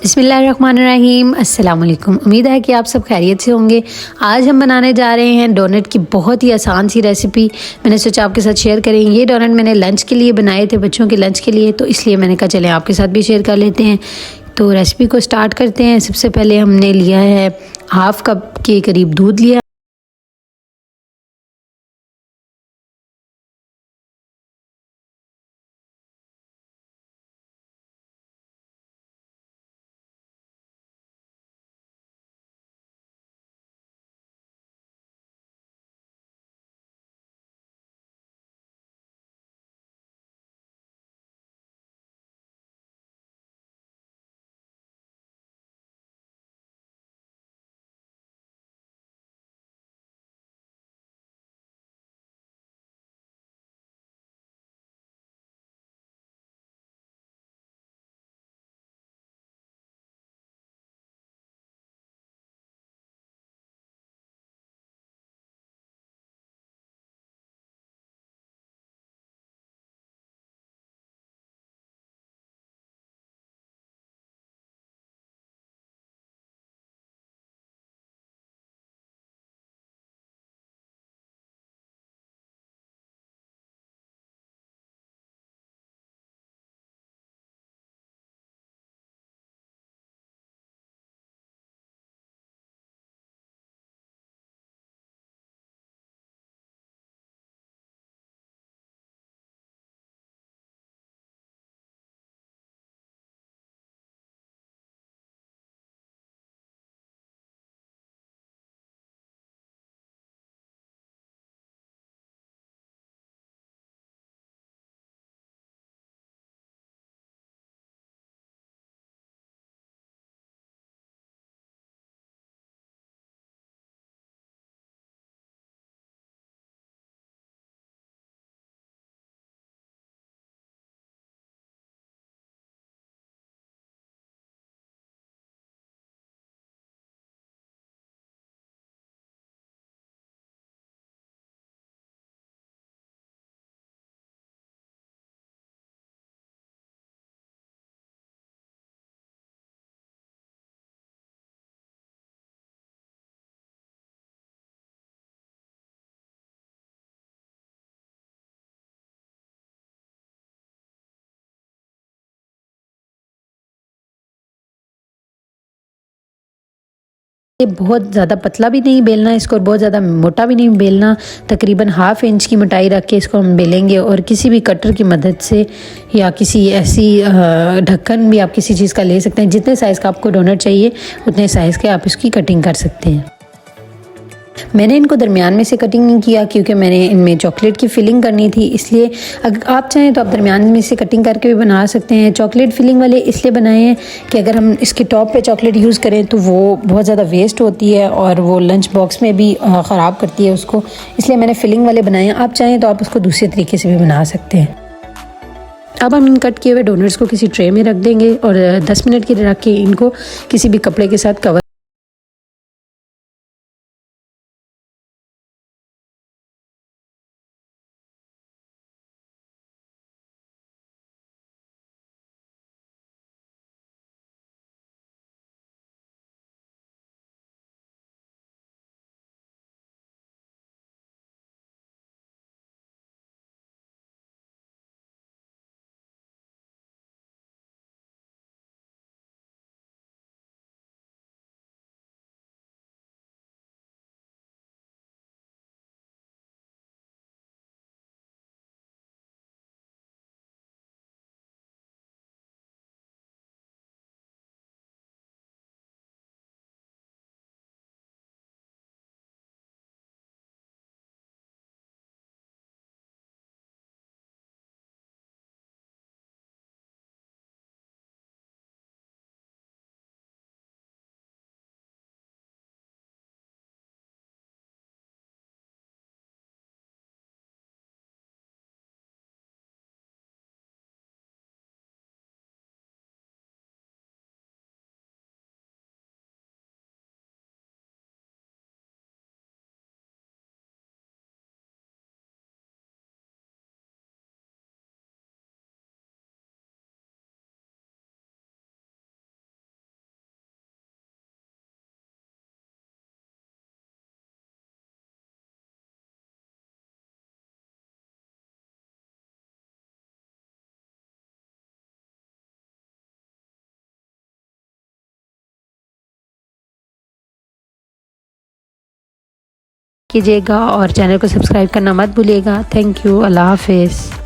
बिस्मिल्लाहिर्रहमानिर्रहीम, अस्सलाम वालेकुम। उम्मीद है कि आप सब खैरियत से होंगे। आज हम बनाने जा रहे हैं डोनट की बहुत ही आसान सी रेसिपी। मैंने सोचा आपके साथ शेयर करें। ये डोनट मैंने लंच के लिए बनाए थे, बच्चों के लंच के लिए, तो इसलिए मैंने कहा चलें आपके साथ भी शेयर कर लेते हैं। तो रेसिपी को स्टार्ट करते हैं। सबसे पहले हमने लिया है हाफ़ कप के करीब दूध लिया। ये बहुत ज़्यादा पतला भी नहीं बेलना इसको और बहुत ज़्यादा मोटा भी नहीं बेलना। तकरीबन हाफ़ इंच की मोटाई रख के इसको हम बेलेंगे और किसी भी कटर की मदद से या किसी ऐसी ढक्कन भी आप किसी चीज़ का ले सकते हैं। जितने साइज़ का आपको डोनट चाहिए उतने साइज़ के आप इसकी कटिंग कर सकते हैं। मैंने इनको दरमियान में से कटिंग नहीं किया क्योंकि मैंने इनमें चॉकलेट की फिलिंग करनी थी, इसलिए अगर आप चाहें तो आप दरमियान में से कटिंग करके भी बना सकते हैं। चॉकलेट फिलिंग वाले इसलिए बनाए हैं कि अगर हम इसके टॉप पे चॉकलेट यूज़ करें तो वो बहुत ज़्यादा वेस्ट होती है और वो लंच बॉक्स में भी ख़राब करती है उसको, इसलिए मैंने फिलिंग वाले बनाए हैं। आप चाहें तो आप उसको दूसरे तरीके से भी बना सकते हैं। अब हम इन कट किए हुए डोनट्स को किसी ट्रे में रख देंगे और 10 मिनट के लिए रख के इनको किसी भी कपड़े के साथ कवर कीजिएगा और चैनल को सब्सक्राइब करना मत भूलिएगा। Thank you. अल्लाह हाफिज़।